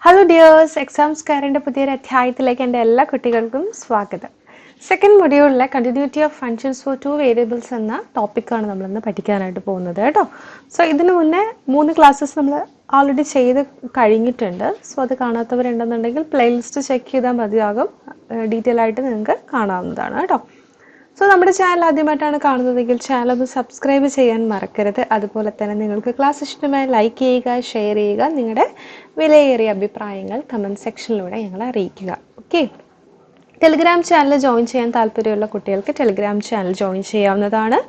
Hello dears, exams കാരൻ്റെ പുതിയൊരു അധ്യായത്തിലേക്ക് എൻ്റെ എല്ലാ കുട്ടികൾക്കും സ്വാഗതം. സെക്കൻഡ് മൊഡ്യൂളിലെ continuity of functions for two variables എന്ന ടോപ്പിക്കാണ് നമ്മളിന്ന് പഠിക്കാനായിട്ട് പോകുന്നത് കേട്ടോ. സോ ഇതിനു മുന്നേ 3 ക്ലാസ്സസ് നമ്മൾ ഓൾറെഡി ചെയ്ത് കഴിഞ്ഞിട്ടുണ്ട്. സോ അത് കാണാത്തവരുണ്ടെന്നുണ്ടെങ്കിൽ പ്ലേലിസ്റ്റ് ചെക്ക് ചെയ്താൽ മതിയാകും, ഡീറ്റെയിൽ ആയിട്ട് നിങ്ങൾക്ക് കാണാവുന്നതാണ് കേട്ടോ. സോ നമ്മുടെ ചാനൽ ആദ്യമായിട്ടാണ് കാണുന്നതെങ്കിൽ ചാനൽ ഒന്ന് സബ്സ്ക്രൈബ് ചെയ്യാൻ മറക്കരുത്. അതുപോലെ തന്നെ നിങ്ങൾക്ക് ക്ലാസ് ഇഷ്ടമായി ലൈക്ക് ചെയ്യുക, ഷെയർ ചെയ്യുക, നിങ്ങളുടെ വിലയേറിയ അഭിപ്രായങ്ങൾ കമൻറ്റ് സെക്ഷനിലൂടെ ഞങ്ങളെ അറിയിക്കുക. ഓക്കെ, ടെലിഗ്രാം ചാനൽ ജോയിൻ ചെയ്യാൻ താല്പര്യമുള്ള കുട്ടികൾക്ക് ടെലിഗ്രാം ചാനൽ ജോയിൻ ചെയ്യാവുന്നതാണ്.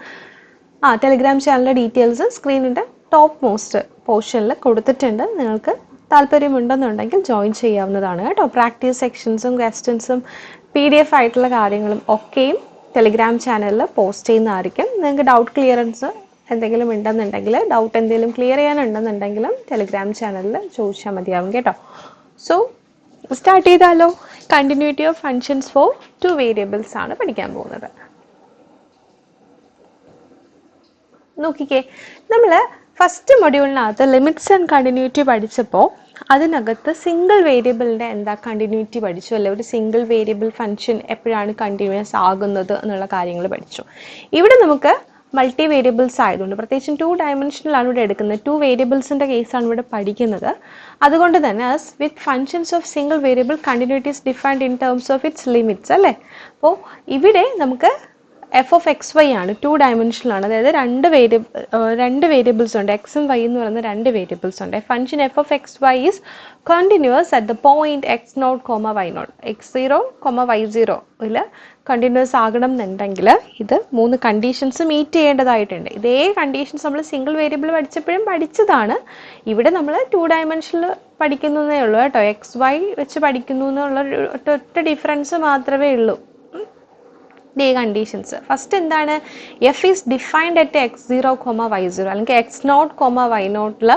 ടെലിഗ്രാം ചാനലിൻ്റെ ഡീറ്റെയിൽസ് സ്ക്രീനിൻ്റെ ടോപ്പ് മോസ്റ്റ് പോർഷനിൽ കൊടുത്തിട്ടുണ്ട്. നിങ്ങൾക്ക് താല്പര്യമുണ്ടെന്നുണ്ടെങ്കിൽ ജോയിൻ ചെയ്യാവുന്നതാണ് കേട്ടോ. പ്രാക്ടീസ് സെക്ഷൻസും ക്വസ്റ്റ്യൻസും PDF ആയിട്ടുള്ള കാര്യങ്ങളും ഒക്കെയും ടെലിഗ്രാം ചാനലിൽ പോസ്റ്റ് ചെയ്യുന്നതായിരിക്കും. നിങ്ങൾക്ക് ഡൗട്ട് ക്ലിയറൻസ് എന്തെങ്കിലും ഉണ്ടെന്നുണ്ടെങ്കിൽ, ഡൗട്ട് എന്തെങ്കിലും ക്ലിയർ ചെയ്യാനുണ്ടെന്നുണ്ടെങ്കിലും ടെലിഗ്രാം ചാനലിൽ ചോദിച്ചാൽ മതിയാവും കേട്ടോ. സോ സ്റ്റാർട്ട് ചെയ്താലോ. Continuity of functions for two variables ആണ് പഠിക്കാൻ പോകുന്നത്. നോക്കിക്കേ, നമ്മൾ ഫസ്റ്റ് മൊഡ്യൂളിനകത്ത് ലിമിറ്റ്സ് ആൻഡ് കണ്ടിന്യൂറ്റി പഠിച്ചപ്പോൾ അതിനകത്ത് സിംഗിൾ വേരിയബിളിൻ്റെ എന്താ കണ്ടിന്യൂറ്റി പഠിച്ചു അല്ലേ. ഒരു സിംഗിൾ വേരിയബിൾ ഫംഗ്ഷൻ എപ്പോഴാണ് കണ്ടിന്യൂസ് ആകുന്നത് എന്നുള്ള കാര്യങ്ങൾ പഠിച്ചു. ഇവിടെ നമുക്ക് മൾട്ടി വേരിയബിൾസ് ആയതുകൊണ്ട്, പ്രത്യേകിച്ചും 2 ഡയമെൻഷനിലാണ് ഇവിടെ എടുക്കുന്നത്, 2 വേരിയബിൾസിൻ്റെ കേസാണ് ഇവിടെ പഠിക്കുന്നത്. അതുകൊണ്ട് തന്നെ as with functions of single variable continuity is defined in terms of its limits അല്ലേ. അപ്പോൾ ഇവിടെ നമുക്ക് എഫ് ഓഫ് എക്സ് വൈ ആണ്, 2 ഡയമെൻഷനിലാണ്. അതായത് രണ്ട് വേരിയബിൾസ് ഉണ്ട്, എക്സും വൈ എന്ന് പറയുന്ന 2 വേരിയബിൾസ് ഉണ്ട്. Function f of x y is continuous at the point x0, y0, x0, y0 continuous ആകണം എന്നുണ്ടെങ്കിൽ ഇത് 3 കണ്ടീഷൻസ് മീറ്റ് ചെയ്യേണ്ടതായിട്ടുണ്ട്. ഇതേ കണ്ടീഷൻസ് നമ്മൾ സിംഗിൾ വേരിയബിൾ പഠിച്ചപ്പോഴും പഠിച്ചതാണ്. ഇവിടെ നമ്മൾ 2 ഡയമെൻഷനിൽ പഠിക്കുന്നതേ ഉള്ളൂ കേട്ടോ. എക്സ് വൈ വെച്ച് പഠിക്കുന്നു എന്നുള്ള ഒറ്റ ഡിഫറൻസ് മാത്രമേ ഉള്ളൂ. കണ്ടീഷൻസ് ഫസ്റ്റ് എന്താണ്, F is defined at x0, y0 അല്ലെങ്കിൽ x0, y0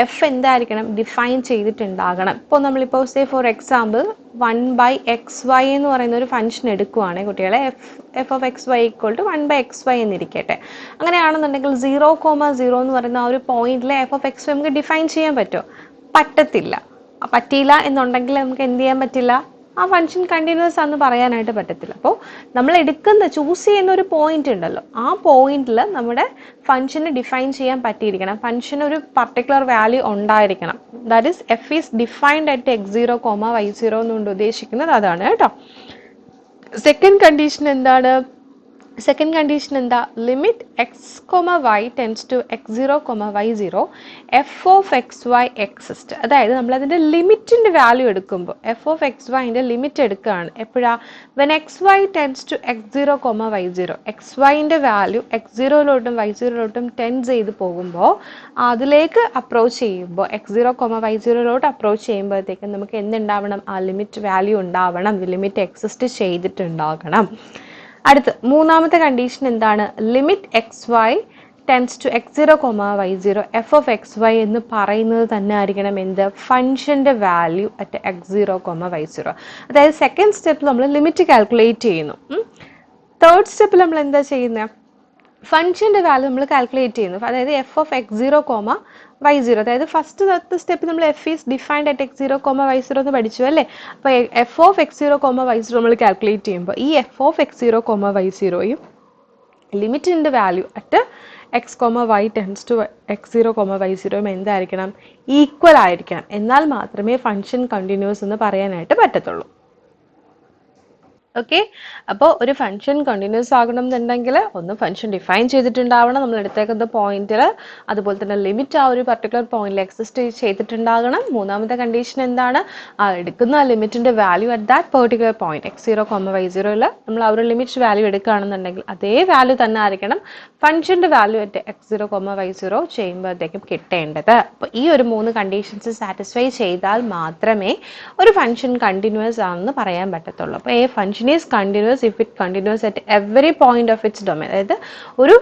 എഫ് എന്തായിരിക്കണം, ഡിഫൈൻ ചെയ്തിട്ടുണ്ടാകണം. ഇപ്പോൾ നമ്മളിപ്പോൾ സേ ഫോർ എക്സാമ്പിൾ 1/xy എന്ന് പറയുന്ന ഒരു ഫംഗ്ഷൻ എടുക്കുവാണെങ്കിൽ കുട്ടികളെ, f of x y equal to 1/xy എന്നിരിക്കട്ടെ. അങ്ങനെയാണെന്നുണ്ടെങ്കിൽ 0, 0 എന്ന് പറയുന്ന ആ ഒരു പോയിന്റിൽ എഫ് ഓഫ് എക്സ് വൈ നമുക്ക് ഡിഫൈൻ ചെയ്യാൻ പറ്റുമോ? പറ്റിയില്ല എന്നുണ്ടെങ്കിൽ നമുക്ക് എന്ത് ചെയ്യാൻ പറ്റില്ല, ആ ഫംഗ്ഷൻ കണ്ടിന്യൂസ് ആണെന്ന് പറയാനായിട്ട് പറ്റത്തില്ല. അപ്പോൾ നമ്മൾ ചൂസ് ചെയ്യുന്ന ഒരു പോയിന്റ് ഉണ്ടല്ലോ, ആ പോയിന്റിൽ നമ്മുടെ ഫംഗ്ഷന് ഡിഫൈൻ ചെയ്യാൻ പറ്റിയിരിക്കണം. ഫംഗ്ഷന് ഒരു പർട്ടിക്കുലർ വാല്യൂ ഉണ്ടായിരിക്കണം. That is f is defined at x0, y0 എന്നുകൊണ്ട് ഉദ്ദേശിക്കുന്നത് അതാണ് കേട്ടോ. സെക്കൻഡ് കണ്ടീഷൻ എന്താ, limit x, y tends to x0, y0 f of x y exist. അതായത് നമ്മൾ അതിൻ്റെ ലിമിറ്റിൻ്റെ വാല്യൂ എടുക്കുമ്പോൾ എഫ് ഓഫ് എക്സ് വൈൻ്റെ ലിമിറ്റ് എടുക്കുകയാണ് എപ്പോഴാ, when x y tends to x0, y0 x വൈൻ്റെ വാല്യൂ x0ലോട്ടും y0ലോട്ടും ടെൻസ് ചെയ്ത് പോകുമ്പോൾ അതിലേക്ക് അപ്രോച്ച് ചെയ്യുമ്പോൾ x0, y0ലോട്ട് അപ്രോച്ച് ചെയ്യുമ്പോഴത്തേക്കും നമുക്ക് എന്തുണ്ടാവണം, ആ ലിമിറ്റ് വാല്യൂ ഉണ്ടാവണം, ലിമിറ്റ് എക്സിസ്റ്റ് ചെയ്തിട്ടുണ്ടാകണം. അടുത്ത് മൂന്നാമത്തെ കണ്ടീഷൻ എന്താണ്, limit x y tends to x0, y0 f of x y എന്ന് പറയുന്നത് തന്നെ ആയിരിക്കണം എന്ത്, ഫംഗ്ഷൻ്റെ വാല്യൂ അറ്റ് x0, y0. അതായത് സെക്കൻഡ് സ്റ്റെപ്പിൽ നമ്മൾ ലിമിറ്റ് കാൽക്കുലേറ്റ് ചെയ്യുന്നു. തേർഡ് സ്റ്റെപ്പിൽ നമ്മൾ എന്താ ചെയ്യുന്നത്, ഫംഗ്ഷൻ്റെ വാല്യൂ നമ്മൾ കാൽക്കുലേറ്റ് ചെയ്യുന്നു. അതായത് എഫ് ഓഫ് x0, y0. അതായത് ഫസ്റ്റ് സ്റ്റെപ്പ് നമ്മൾ F is defined at x0, y0 എന്ന് പഠിച്ചു അല്ലേ. അപ്പോൾ എഫ് ഓഫ് x0, y0 നമ്മൾ കാൽക്കുലേറ്റ് ചെയ്യുമ്പോൾ ഈ എഫ് ഓഫ് x0, y0യും ലിമിറ്റിൻ്റെ value at x, y tends to x0, y0 എന്തായിരിക്കണം, ഈക്വൽ ആയിരിക്കണം. എന്നാൽ മാത്രമേ ഫംഗ്ഷൻ കണ്ടിന്യൂസ് എന്ന് പറയാനായിട്ട് പറ്റത്തുള്ളൂ. ഓക്കെ, അപ്പോൾ ഒരു ഫംഗ്ഷൻ കണ്ടിന്യൂസ് ആകണം എന്നുണ്ടെങ്കിൽ ഒന്ന് ഫംഗ്ഷൻ ഡിഫൈൻ ചെയ്തിട്ടുണ്ടാവണം, നമ്മൾ എടുത്തേക്കുന്ന പോയിന്റിൽ, അതുപോലെ തന്നെ ലിമിറ്റ് ആ ഒരു പർട്ടിക്കുലർ പോയിന്റിൽ എക്സിസ്റ്റ് ചെയ്തിട്ടുണ്ടാകണം. മൂന്നാമത്തെ കണ്ടീഷൻ എന്താണ്, ആ എടുക്കുന്ന ലിമിറ്റിന്റെ value at that particular point x0, y0 നമ്മൾ ആ ഒരു ലിമിറ്റ് വാല്യൂ എടുക്കുകയാണെന്നുണ്ടെങ്കിൽ അതേ വാല്യൂ തന്നെ ആയിരിക്കണം ഫംഗ്ഷന്റെ വാല്യൂ അറ്റ് x0, y0 ചെയ്യുമ്പോഴത്തേക്കും കിട്ടേണ്ടത്. അപ്പോൾ ഈ ഒരു 3 കണ്ടീഷൻസ് സാറ്റിസ്ഫൈ ചെയ്താൽ മാത്രമേ ഒരു ഫംഗ്ഷൻ കണ്ടിന്യൂസ് ആണെന്ന് പറയാൻ പറ്റത്തുള്ളൂ. അപ്പോൾ ഈ function is continuous if it continues at every point of its domain. അതായത് ഒരു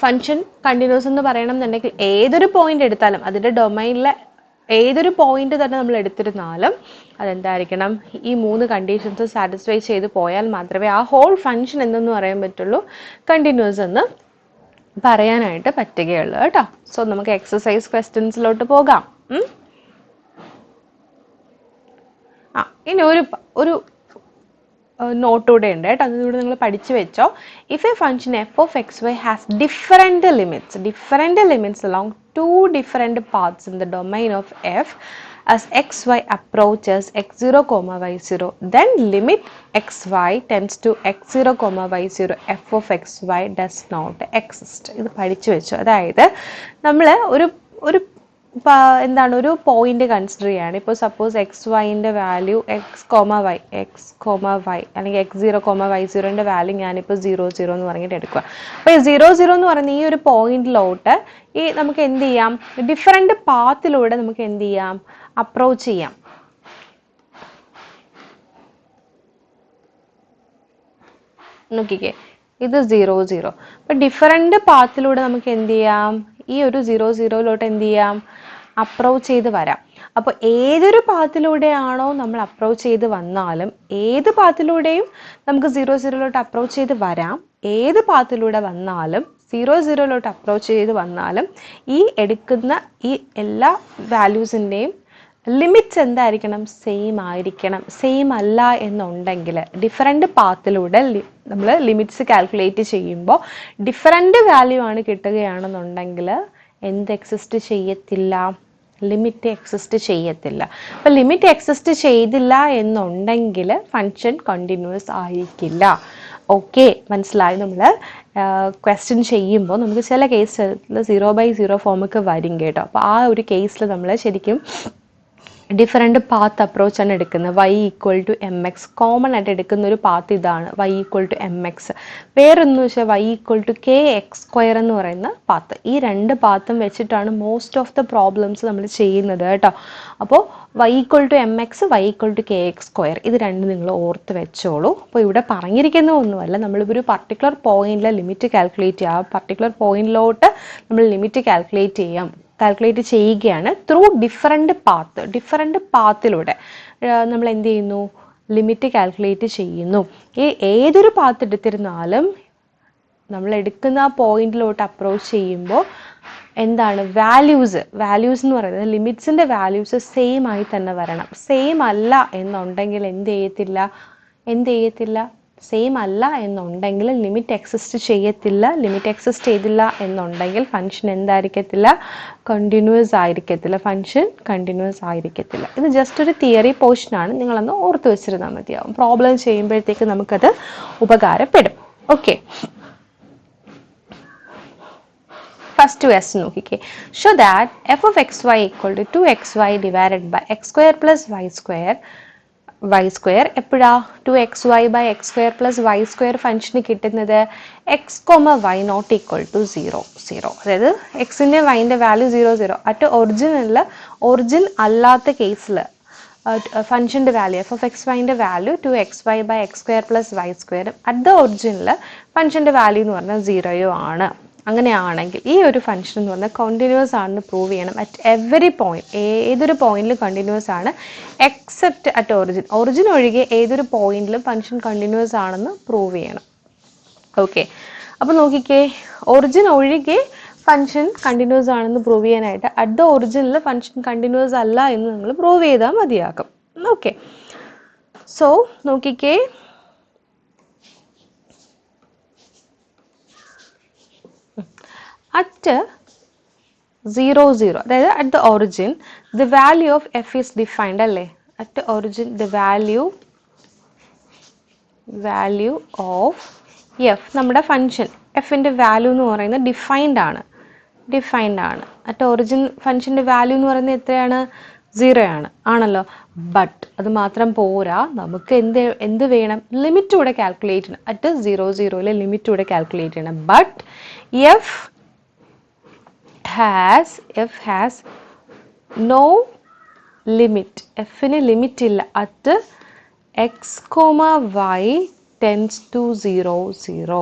ഫംഗ്ഷൻ കണ്ടിന്യൂസ് എന്ന് പറയണം എന്നുണ്ടെങ്കിൽ ഏതൊരു പോയിന്റ് എടുത്താലും അതിൻ്റെ ഡൊമൈനിലെ ഏതൊരു പോയിന്റ് തന്നെ നമ്മൾ എടുത്തിരുന്നാലും അതെന്തായിരിക്കണം, ഈ 3 കണ്ടീഷൻസ് സാറ്റിസ്ഫൈ ചെയ്ത് പോയാൽ മാത്രമേ ആ ഹോൾ ഫംഗ്ഷൻ എന്തെന്ന് പറയാൻ പറ്റുള്ളൂ, കണ്ടിന്യൂസ് എന്ന് പറയാനായിട്ട് പറ്റുകയുള്ളൂ കേട്ടോ. സോ നമുക്ക് എക്സസൈസ് ക്വസ്റ്റ്യൻസിലോട്ട് പോകാം. ഇനി ഒരു നോട്ടൂടെ ഉണ്ട് കേട്ടോ, അതിലൂടെ നിങ്ങൾ പഠിച്ചു വെച്ചോ. If a function f of x y has different limits along two different paths in the domain of f as xy approaches x0, y0, then limit xy tends to x0, y0 f of xy does not exist. ഇത് പഠിച്ചു വെച്ചു. അതായത് നമ്മൾ എന്താണ് ഒരു point consider ചെയ്യാണ്. ഇപ്പോൾ suppose x വൈൻ്റെ വാല്യൂ എക്സ് കോമ വൈ അല്ലെങ്കിൽ x0, y0ൻ്റെ വാല്യൂ ഞാനിപ്പോൾ 0 എന്ന് പറഞ്ഞിട്ട് എടുക്കുക. അപ്പോൾ ഈ 0 എന്ന് പറയുന്ന ഈ ഒരു പോയിന്റിലോട്ട് നമുക്ക് എന്ത് ചെയ്യാം, ഡിഫറെൻറ്റ് പാത്തിലൂടെ നമുക്ക് എന്ത് ചെയ്യാം, അപ്രോച്ച് ചെയ്യാം. നോക്കിക്കേ, ഇത് 0 അപ്പൊ ഡിഫറെന്റ് പാത്തിലൂടെ നമുക്ക് എന്ത് ചെയ്യാം, ഈ ഒരു 0 എന്ത് ചെയ്യാം, അപ്രോച്ച് ചെയ്ത് വരാം. അപ്പോൾ ഏതൊരു പാത്തിലൂടെയാണോ നമ്മൾ അപ്രോച്ച് ചെയ്ത് വന്നാലും, ഏത് പാത്തിലൂടെയും നമുക്ക് 0 അപ്രോച്ച് ചെയ്ത് വരാം. ഏത് പാത്തിലൂടെ വന്നാലും 0 അപ്രോച്ച് ചെയ്ത് വന്നാലും ഈ എടുക്കുന്ന ഈ എല്ലാ വാല്യൂസിൻ്റെയും ലിമിറ്റ്സ് എന്തായിരിക്കണം, സെയിം ആയിരിക്കണം. സെയിം അല്ല എന്നുണ്ടെങ്കിൽ ഡിഫറെൻ്റ് പാത്തിലൂടെ നമ്മൾ ലിമിറ്റ്സ് കാൽക്കുലേറ്റ് ചെയ്യുമ്പോൾ ഡിഫറെൻ്റ് വാല്യൂ ആണ് കിട്ടുകയാണെന്നുണ്ടെങ്കിൽ എന്ത് എക്സിസ്റ്റ് ചെയ്യത്തില്ല, ലിമിറ്റ് എക്സിസ്റ്റ് ചെയ്യത്തില്ല. അപ്പോൾ ലിമിറ്റ് എക്സിസ്റ്റ് ചെയ്തില്ല എന്നുണ്ടെങ്കിൽ ഫങ്ഷൻ കണ്ടിന്യൂസ് ആയിരിക്കില്ല. ഓക്കെ, മനസ്സിലായി. നമ്മൾ ക്വസ്റ്റ്യൻ ചെയ്യുമ്പോൾ നമുക്ക് ചില കേസിൽ 0/0 ഫോമൊക്കെ വരും കേട്ടോ. അപ്പോൾ ആ ഒരു കേസിൽ നമ്മൾ ശരിക്കും ഡിഫറെൻറ്റ് പാത്ത് അപ്രോച്ചാണ് എടുക്കുന്നത്. y = mx കോമൺ ആയിട്ട് എടുക്കുന്ന ഒരു പാത്ത് ഇതാണ്, y = mx. വേറൊന്ന് വെച്ചാൽ y = kx² എന്ന് പറയുന്ന പാത്ത്. ഈ രണ്ട് പാത്തും വെച്ചിട്ടാണ് മോസ്റ്റ് ഓഫ് ദ പ്രോബ്ലംസ് നമ്മൾ ചെയ്യുന്നത് കേട്ടോ. അപ്പോൾ y = mx, y = kx², ഇത് രണ്ടും നിങ്ങൾ ഓർത്ത് വെച്ചോളൂ. അപ്പോൾ ഇവിടെ പറഞ്ഞിരിക്കുന്ന ഒന്നുമല്ല, നമ്മളിപ്പോൾ ഒരു പർട്ടിക്കുലർ പോയിന്റിലെ ലിമിറ്റ് കാൽക്കുലേറ്റ് ചെയ്യുക. ആ പർട്ടിക്കുലർ പോയിന്റിലോട്ട് നമ്മൾ ലിമിറ്റ് കാൽക്കുലേറ്റ് ചെയ്യുകയാണ് ത്രൂ ഡിഫറെൻറ്റ് പാത്തിലൂടെ നമ്മൾ എന്ത് ചെയ്യുന്നു, ലിമിറ്റ് കാൽക്കുലേറ്റ് ചെയ്യുന്നു. ഈ ഏതൊരു പാത്ത് എടുത്തിരുന്നാലും നമ്മൾ എടുക്കുന്ന ആ പോയിന്റിലോട്ട് അപ്രോച്ച് ചെയ്യുമ്പോൾ എന്താണ്, വാല്യൂസ് എന്ന് പറയുന്നത് ലിമിറ്റ്സിൻ്റെ വാല്യൂസ് സെയിം ആയി തന്നെ വരണം. സെയിം അല്ല എന്നുണ്ടെങ്കിൽ എന്ത് ചെയ്യത്തില്ല, സെയിം അല്ല എന്നുണ്ടെങ്കിൽ ലിമിറ്റ് എക്സിസ്റ്റ് ചെയ്യത്തില്ല. ലിമിറ്റ് എക്സിസ്റ്റ് ചെയ്തില്ല എന്നുണ്ടെങ്കിൽ ഫംഗ്ഷൻ എന്തായിരിക്കത്തില്ല, കണ്ടിന്യൂസ് ആയിരിക്കത്തില്ല. ഇത് ജസ്റ്റ് ഒരു തിയറി പോർഷനാണ്, നിങ്ങളൊന്ന് ഓർത്ത് വെച്ചിരുന്നാൽ മതിയാവും. പ്രോബ്ലം ചെയ്യുമ്പോഴത്തേക്ക് നമുക്കത് ഉപകാരപ്പെടും. ഓക്കെ, ഫസ്റ്റ് ക്വസ്റ്റ്യൻ നോക്കിക്കേ. Show that f of xy = 2xy divided by x² plus y². എപ്പോഴാ 2xy/x² plus y² ഫംഗ്ഷന് കിട്ടുന്നത് x, y not equal to 0. അതായത് എക്സിൻ്റെ വൈൻ്റെ വാല്യൂ 0 അറ്റ് ഒറിജിൻ അല്ലാത്ത കേസിൽ ഫംഗ്ഷൻ്റെ വാല്യൂ f of xyൻ്റെ value 2xy/x² plus y². At the ഒറിജിനിൽ ഫംഗ്ഷൻ്റെ വാല്യൂ എന്ന് പറഞ്ഞാൽ 0 ആണ്. അങ്ങനെയാണെങ്കിൽ ഈ ഒരു ഫംഗ്ഷൻ എന്ന് പറഞ്ഞാൽ കണ്ടിന്യൂസ് ആണെന്ന് പ്രൂവ് ചെയ്യണം. അറ്റ് എവറി പോയിന്റ്, ഏതൊരു പോയിന്റിലും കണ്ടിന്യൂസ് ആണ്, എക്സെപ്റ്റ് അറ്റ് ഒറിജിൻ ഒഴികെ ഏതൊരു പോയിന്റിലും ഫംഗ്ഷൻ കണ്ടിന്യൂസ് ആണെന്ന് പ്രൂവ് ചെയ്യണം. ഓക്കെ, അപ്പോൾ നോക്കിക്കേ, ഒറിജിൻ ഒഴികെ ഫംഗ്ഷൻ കണ്ടിന്യൂസ് ആണെന്ന് പ്രൂവ് ചെയ്യാനായിട്ട് അറ്റ് ദ ഒറിജിനിൽ ഫംഗ്ഷൻ കണ്ടിന്യൂസ് അല്ല എന്ന് നിങ്ങൾ പ്രൂവ് ചെയ്താൽ മതിയാകും. ഓക്കെ, സോ നോക്കിക്കേ, at 0, അതായത് at the origin the value of f is defined അല്ലേ. at the origin the value of f, നമ്മുടെ ഫംഗ്ഷൻ എഫിൻ്റെ വാല്യൂ എന്ന് പറയുന്നത് ഡിഫൈൻഡ് ആണ്. at origin ഫംഗ്ഷൻ്റെ വാല്യൂ എന്ന് പറയുന്നത് എത്രയാണ്, 0 ആണല്ലോ. ബട്ട് അത് മാത്രം പോരാ, നമുക്ക് എന്ത് വേണം, ലിമിറ്റ് കൂടെ കാൽക്കുലേറ്റ് ചെയ്യണം. അറ്റ് 0 ലിമിറ്റ് കൂടെ കാൽക്കുലേറ്റ് ചെയ്യണം. But f has no limit. fന് ലിമിറ്റ് ഇല്ല. At x, y tends to 0.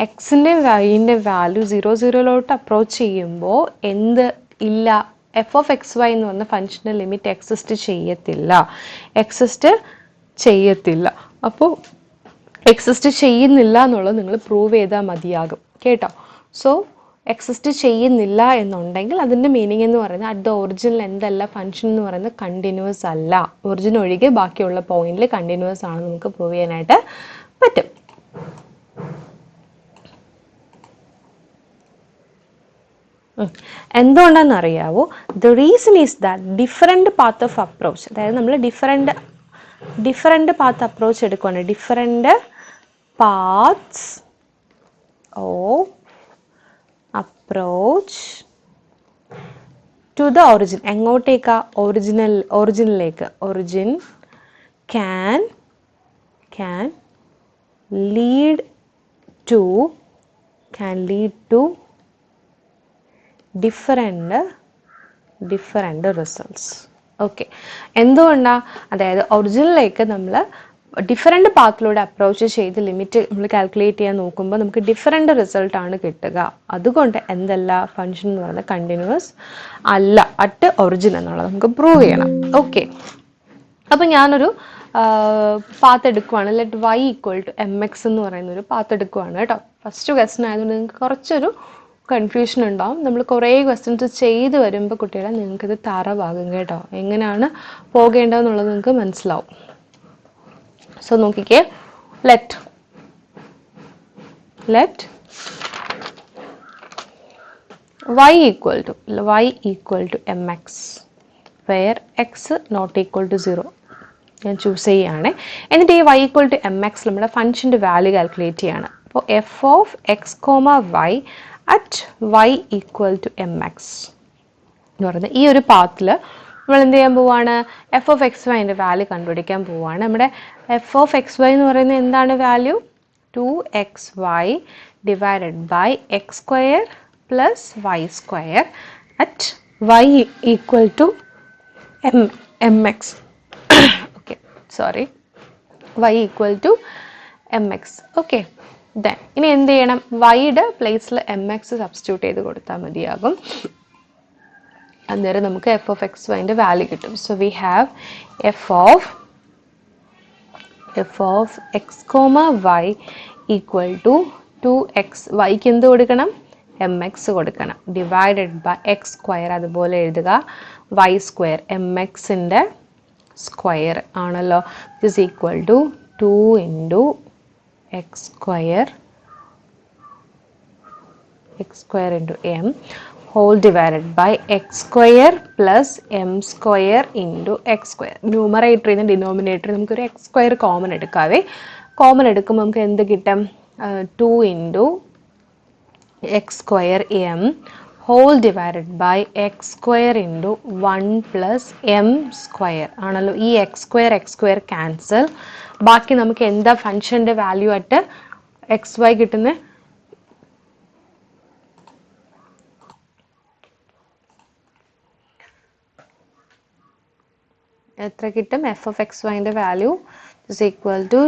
എക്സിൻ്റെ വൈൻ്റെ വാല്യൂ 0 അപ്രോച്ച് ചെയ്യുമ്പോൾ എന്ത് ഇല്ല, f of xy എന്ന് പറഞ്ഞ ഫംഗ്ഷൻ്റെ ലിമിറ്റ് എക്സിസ്റ്റ് ചെയ്യത്തില്ല. അപ്പോൾ എക്സിസ്റ്റ് ചെയ്യുന്നില്ല എന്നുള്ളത് നിങ്ങൾ പ്രൂവ് ചെയ്താൽ മതിയാകും കേട്ടോ. സോ എക്സിസ്റ്റ് ചെയ്യുന്നില്ല എന്നുണ്ടെങ്കിൽ അതിൻ്റെ മീനിങ് എന്ന് പറയുന്നത് അറ്റ് ദ ഒറിജിനൽ എന്തല്ല ഫംഗ്ഷൻ എന്ന് പറയുന്നത് കണ്ടിന്യൂസ് അല്ല, ഒറിജിൻ ഒഴികെ ബാക്കിയുള്ള പോയിന്റിൽ കണ്ടിന്യൂസ് ആണെന്ന് നമുക്ക് പ്രൂവ് ചെയ്യാനായിട്ട് പറ്റും. എന്തുകൊണ്ടാണെന്ന് അറിയാവോ? The reason is that different path of approach, അതായത് നമ്മൾ ഡിഫറെൻറ്റ് പാത്ത് അപ്രോച്ച് എടുക്കുകയാണ്. Different paths of approach to the origin. എങ്ങോട്ടേക്കാ? ഒറിജിനിലേക്ക്. Origin can lead to different results. Okay, എന്തുകൊണ്ടാണ്? അതായത് ഒറിജിനിലേക്ക് നമ്മൾ ഡിഫറെൻറ്റ് പാത്തിലൂടെ അപ്രോച്ച് ചെയ്ത് ലിമിറ്റ് നമ്മൾ കാൽക്കുലേറ്റ് ചെയ്യാൻ നോക്കുമ്പോൾ നമുക്ക് ഡിഫറെൻറ്റ് റിസൾട്ടാണ് കിട്ടുക. അതുകൊണ്ട് എന്തല്ല ഫംഗ്ഷൻ എന്ന് പറയുന്നത് കണ്ടിന്യൂസ് അല്ല അറ്റ് ഒറിജിൻ എന്നുള്ളത് നമുക്ക് പ്രൂവ് ചെയ്യണം. ഓക്കെ, അപ്പം ഞാനൊരു പാത്ത് എടുക്കുവാണ്. Let y equal to mx എന്ന് പറയുന്ന ഒരു പാത്ത് എടുക്കുവാണ് കേട്ടോ. ഫസ്റ്റ് ക്വസ്റ്റൻ ആയതുകൊണ്ട് നിങ്ങൾക്ക് കുറച്ചൊരു കൺഫ്യൂഷൻ ഉണ്ടാവും. നമ്മൾ കുറേ ക്വസ്റ്റ്യൻസ് ചെയ്ത് വരുമ്പോൾ കുട്ടികളെ നിങ്ങൾക്കിത് തറവാകും കേട്ടോ. എങ്ങനെയാണ് പോകേണ്ടതെന്നുള്ളത് നിങ്ങൾക്ക് മനസ്സിലാവും. സോ നോക്കിക്കേ, let y equal to mx where x not equal to 0 ഞാൻ ചൂസ് ചെയ്യുകയാണ്. എന്നിട്ട് ഈ y ഈക്വൽ ടു mx നമ്മുടെ ഫംഗ്ഷൻ്റെ വാല്യൂ കാൽക്കുലേറ്റ് ചെയ്യാണ്. അപ്പോൾ f of x, y at y equal to mx എന്ന് പറയുന്നത് ഈ ഒരു പാത്തിൽ നമ്മൾ എന്ത് ചെയ്യാൻ പോവുകയാണ്? എഫ് ഓഫ് എക്സ് വൈൻ്റെ വാല്യൂ കണ്ടുപിടിക്കാൻ പോവുകയാണ്. നമ്മുടെ എഫ് ഓഫ് എക്സ് വൈ എന്ന് പറയുന്നത് എന്താണ് value? 2xy divided by x square plus y square at y equal to mx. Okay, sorry, y equal to mx. Okay, then ഇനി എന്ത് ചെയ്യണം? വൈയുടെ പ്ലേസിൽ mx സബ്സ്റ്റിറ്റ്യൂട്ട് ചെയ്ത് കൊടുത്താൽ മതിയാകും. അന്നേരം നമുക്ക് എഫ് ഓഫ് എക്സ് വൈൻ്റെ വാല്യൂ കിട്ടും. So we have f of x y equal to 2x. വൈക്ക് എന്ത് കൊടുക്കണം? mx കൊടുക്കണം. ഡിവൈഡഡ് ബൈ എക്സ് സ്ക്വയർ അതുപോലെ എഴുതുക, വൈ സ്ക്വയർ mxൻ്റെ സ്ക്വയർ ആണല്ലോ. This equal to 2 into x square into m whole divided by x square plus m square into x square. ന്യൂമറേറ്ററിൽ നിന്ന് ഡിനോമിനേറ്റർ നമുക്കൊരു എക്സ് സ്ക്വയർ കോമൺ എടുക്കാവേ. Common എടുക്കുമ്പോൾ നമുക്ക് എന്ത് കിട്ടും? 2 into x square m whole divided by x square into 1 plus m square ആണല്ലോ. ഈ എക്സ് സ്ക്വയർ ക്യാൻസൽ. ബാക്കി നമുക്ക് എന്താ ഫംഗ്ഷൻ്റെ വാല്യൂ ആയിട്ട് എക്സ് വൈ കിട്ടുന്നത്? എത്ര കിട്ടും? എഫ് ഓഫ് എക്സ് വൈൻ്റെ value is equal to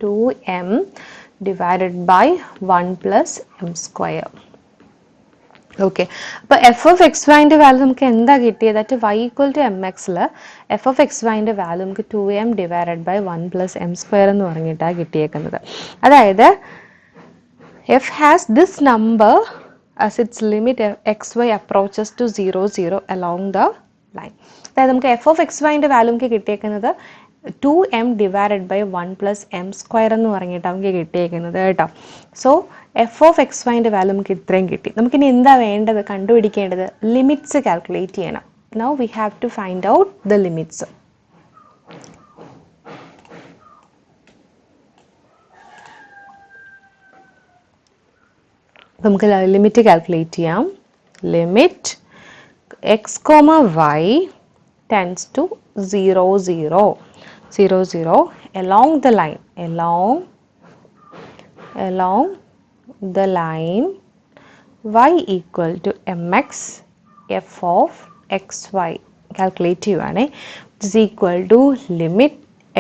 2m divided by 1 plus m square. Okay, അപ്പോൾ എഫ് ഓഫ് എക്സ് വൈൻ്റെ വാല്യൂ നമുക്ക് എന്താ കിട്ടിയത്? At y equal to m എക്സിൽ എഫ് ഓഫ് എക്സ് വൈൻ്റെ വാല്യൂ നമുക്ക് 2m divided by 1 plus m square എന്ന് പറഞ്ഞിട്ടാണ് കിട്ടിയേക്കുന്നത്. അതായത് f has this number as its limit xy approaches to 0, 0 along the line. അതായത് നമുക്ക് എഫ് ഓഫ് എക്സ് വൈൻ്റെ വാല്യൂ നമുക്ക് കിട്ടിയേക്കുന്നത് 2m divided by 1 plus m square എന്ന് പറഞ്ഞിട്ടാണ് നമുക്ക് കിട്ടിയേക്കുന്നത് കേട്ടോ. സോ എഫ് ഓഫ് എക്സ് വൈൻ്റെ വാല്യൂ നമുക്ക് ഇത്രയും കിട്ടി. നമുക്കിനി എന്താ വേണ്ടത്? കണ്ടുപിടിക്കേണ്ടത് ലിമിറ്റ്സ് കാൽക്കുലേറ്റ് ചെയ്യണം. Now we have to find out the limits. നമുക്ക് ലിമിറ്റ് കാൽക്കുലേറ്റ് ചെയ്യാം. Limit x y tends to 0, 0 along the line y equal to mx f of xy calculate ചെയ്യുവാണ്. is equal to limit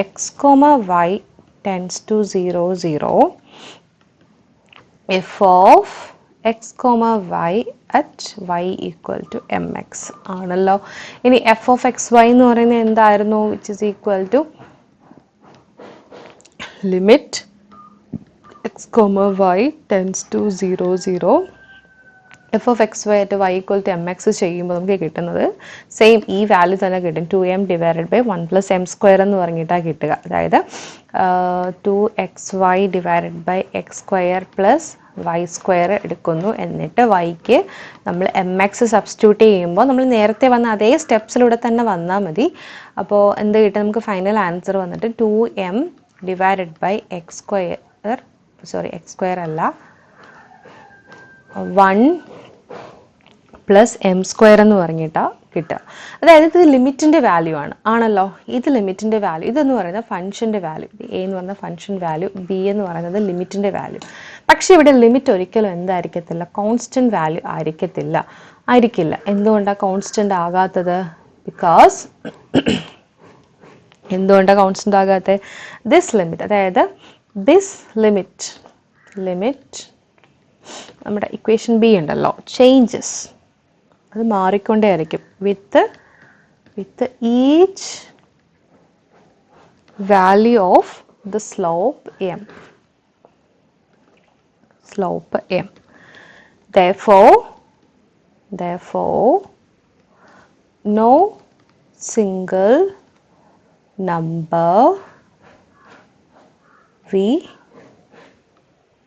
x y tends to 0, 0 f of x y at y equal to mx ആണല്ലോ. ഇനി f of x y എന്ന് പറയുന്നത് എന്തായിരുന്നു? which is equal to limit x comma y tends to 0 0, f of x y at y equal to m x ചെയ്യുമ്പോൾ നമുക്ക് കിട്ടുന്നത് same ഈ value തന്നെ കിട്ടും, 2m divided by 1 plus m square എന്ന് പറഞ്ഞിട്ടാണ് കിട്ടുക. അതായത് 2xy divided by x square plus y square എടുക്കുന്നു. എന്നിട്ട് വൈക്ക് നമ്മൾ എം എക്സ് സബ്സ്റ്റിറ്റ്യൂട്ട് ചെയ്യുമ്പോൾ നമ്മൾ നേരത്തെ വന്ന അതേ സ്റ്റെപ്സിലൂടെ തന്നെ വന്നാൽ മതി. അപ്പോൾ എന്ത് കിട്ടും, നമുക്ക് ഫൈനൽ ആൻസർ വന്നിട്ട് 2m divided by x square, sorry x square അല്ല, 1 പ്ലസ് എം സ്ക്വയർ എന്ന് പറഞ്ഞിട്ടാണ് കിട്ടുക. അതായത് ഇത് ലിമിറ്റിൻ്റെ വാല്യൂ ആണല്ലോ. ഇത് ലിമിറ്റിൻ്റെ വാല്യൂ, ഇതെന്ന് പറയുന്നത് ഫംഗ്ഷൻ്റെ വാല്യൂ, എ എന്ന് പറയുന്ന ഫംഗ്ഷൻ വാല്യൂ, ബി എന്ന് പറയുന്നത് ലിമിറ്റിൻ്റെ വാല്യൂ. പക്ഷേ ഇവിടെ ലിമിറ്റ് ഒരിക്കലും എന്തായിരിക്കത്തില്ല, കോൺസ്റ്റൻറ്റ് വാല്യൂ ആയിരിക്കില്ല. എന്തുകൊണ്ടാണ് കോൺസ്റ്റൻ്റ് ആകാത്തത്? ബിക്കോസ് എന്തുകൊണ്ടാണ് കോൺസ്റ്റൻ്റ് ആകാത്തത്? ദിസ് ലിമിറ്റ്, അതായത് ദിസ് ലിമിറ്റ് നമ്മുടെ ഇക്വേഷൻ ബി ഉണ്ടല്ലോ, ചേഞ്ചസ്, അത് മാറിക്കൊണ്ടേ ആയിരിക്കും with each value of the slope M. Therefore no single number we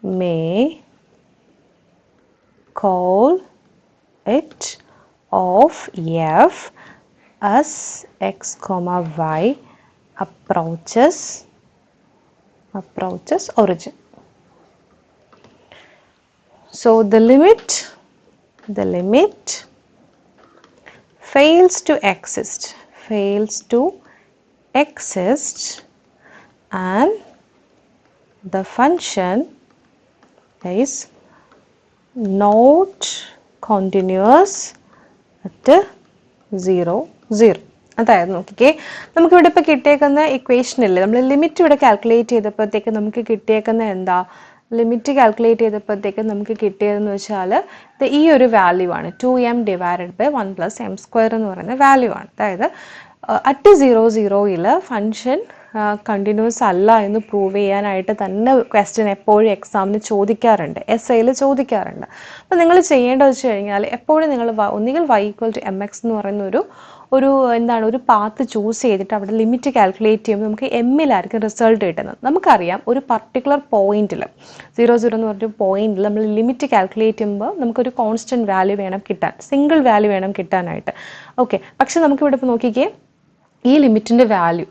may call it of f as x comma y approaches origin. So the limit fails to exist and the function is not continuous at 0 0. അതായത് നോക്കിക്കേ, നമുക്കിവിടെ ഇപ്പോൾ കിട്ടിയേക്കുന്ന equation ഇല്ലേ, നമ്മൾ limit ഇവിടെ calculate ചെയ്തപ്പോഴത്തേക്ക് നമുക്ക് കിട്ടിയേക്കുന്ന എന്താ, limit calculate ചെയ്തപ്പോഴത്തേക്ക് നമുക്ക് കിട്ടിയതെന്ന് വെച്ചാൽ ഈ ഒരു വാല്യൂ ആണ്, 2m divided by 1 plus m square എന്ന് പറയുന്ന വാല്യൂ ആണ്. അതായത് അറ്റ് 0 0യിൽ ഫംഗ്ഷൻ കണ്ടിന്യൂസ് അല്ല എന്ന് പ്രൂവ് ചെയ്യാനായിട്ട് തന്നെ ക്വസ്റ്റ്യൻ എപ്പോഴും എക്സാമിന് ചോദിക്കാറുണ്ട്, എസ്ഐയിൽ ചോദിക്കാറുണ്ട്. അപ്പോൾ നിങ്ങൾ ചെയ്യേണ്ടത് വെച്ച് കഴിഞ്ഞാൽ എപ്പോഴും നിങ്ങൾ ഒന്നുകിൽ y equal to m x എന്ന് പറയുന്ന ഒരു പാത്ത് ചൂസ് ചെയ്തിട്ട് അവിടെ ലിമിറ്റ് കാൽക്കുലേറ്റ് ചെയ്യുമ്പോൾ നമുക്ക് എമ്മിലായിരിക്കും റിസൾട്ട് കിട്ടുന്നത്. നമുക്കറിയാം ഒരു പർട്ടിക്കുലർ പോയിന്റിൽ 0 0 എന്ന് പറഞ്ഞൊരു പോയിന്റിൽ നമ്മൾ ലിമിറ്റ് കാൽക്കുലേറ്റ് ചെയ്യുമ്പോൾ നമുക്കൊരു കോൺസ്റ്റൻറ്റ് വാല്യൂ വേണം കിട്ടാൻ, സിംഗിൾ വാല്യൂ വേണം കിട്ടാനായിട്ട്. ഓക്കെ, പക്ഷെ നമുക്കിവിടെ ഇപ്പോൾ നോക്കിക്കേ, ഈ ലിമിറ്റിൻ്റെ value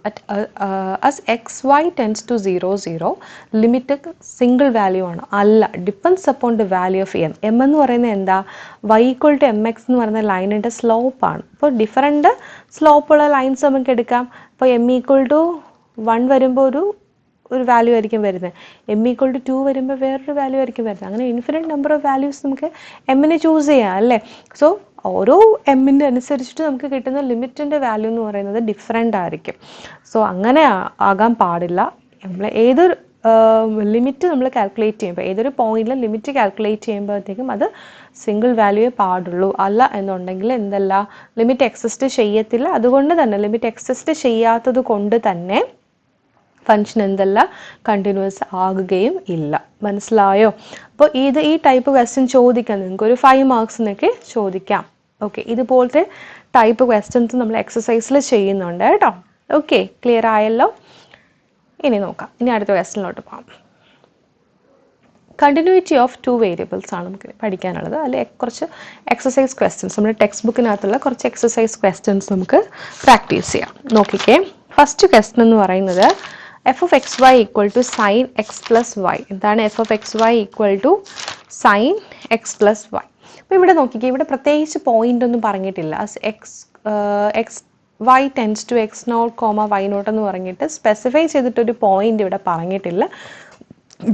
as x y tends to 0 0 limit single value ആണ്, അല്ല, depends upon the value of m. M എന്ന് പറയുന്നത് എന്താ, y equal to m x എന്ന് പറയുന്ന ലൈനിൻ്റെ സ്ലോപ്പാണ്. അപ്പോൾ ഡിഫറൻറ്റ് സ്ലോപ്പുള്ള ലൈൻസ് നമുക്ക് എടുക്കാം. അപ്പോൾ എം ഈക്വൽ ടു 1 വരുമ്പോൾ ഒരു വാല്യൂ ആയിരിക്കും വരുന്നത്, എം ഈക്വൽ ടു 2 വരുമ്പോൾ വേറൊരു വാല്യൂ ആയിരിക്കും വരുന്നത്. അങ്ങനെ ഇൻഫിനിറ്റ് നമ്പർ ഓഫ് വാല്യൂസ് നമുക്ക് എമ്മിനെ ചൂസ് ചെയ്യാം അല്ലേ. സോ ഓരോ എമ്മിൻ്റെ അനുസരിച്ചിട്ട് നമുക്ക് കിട്ടുന്ന ലിമിറ്റിൻ്റെ വാല്യൂ എന്ന് പറയുന്നത് ഡിഫറെൻ്റ് ആയിരിക്കും. സോ അങ്ങനെ ആകാൻ പാടില്ല. നമ്മൾ ഏതൊരു ലിമിറ്റ് നമ്മൾ കാൽക്കുലേറ്റ് ചെയ്യുമ്പോൾ, ഏതൊരു പോയിന്റിൽ ലിമിറ്റ് കാൽക്കുലേറ്റ് ചെയ്യുമ്പോഴത്തേക്കും അത് സിംഗിൾ വാല്യൂവേ പാടുള്ളൂ. അല്ല എന്നുണ്ടെങ്കിൽ എന്തല്ല, ലിമിറ്റ് എക്സിസ്റ്റ് ചെയ്യത്തില്ല. അതുകൊണ്ട് തന്നെ ലിമിറ്റ് എക്സിസ്റ്റ് ചെയ്യാത്തത് കൊണ്ട് തന്നെ ഫംഗ്ഷൻ എന്തല്ല, കണ്ടിന്യൂസ് ആകുകയും ഇല്ല. മനസ്സിലായോ? അപ്പോൾ ഈ ടൈപ്പ് ക്വസ്റ്റ്യൻ ചോദിക്കാം, നിങ്ങൾക്ക് ഒരു 5 മാർക്സിനൊക്കെ ചോദിക്കാം. ഓക്കെ, ഇതുപോലത്തെ ടൈപ്പ് ക്വസ്റ്റ്യൻസ് നമ്മൾ എക്സസൈസിൽ ചെയ്യുന്നുണ്ട് കേട്ടോ. ഓക്കെ, ക്ലിയർ ആയല്ലോ? ഇനി നോക്കാം, ഇനി അടുത്ത ക്വസ്റ്റ്യനിലോട്ട് പോകാം. കണ്ടിന്യൂറ്റി ഓഫ് 2 വേരിയബിൾസ് ആണ് നമുക്ക് പഠിക്കാനുള്ളത്. അതിൽ കുറച്ച് എക്സസൈസ് ക്വസ്റ്റ്യൻസ്, നമ്മുടെ ടെക്സ്റ്റ് ബുക്കിനകത്തുള്ള കുറച്ച് എക്സസൈസ് ക്വസ്റ്റ്യൻസ് നമുക്ക് പ്രാക്ടീസ് ചെയ്യാം. നോക്കിക്കേ, ഫസ്റ്റ് ക്വസ്റ്റ്യൻ എന്ന് പറയുന്നത് f of x y equal to sine x plus y. എന്താണ് f of x y equal to sine x plus y? അപ്പോൾ ഇവിടെ നോക്കിക്കേ, ഇവിടെ പ്രത്യേകിച്ച് പോയിന്റ് ഒന്നും പറഞ്ഞിട്ടില്ല. X y tends to x naught comma y naught എന്ന് പറഞ്ഞിട്ട് സ്പെസിഫൈ ചെയ്തിട്ടൊരു പോയിന്റ് ഇവിടെ പറഞ്ഞിട്ടില്ല.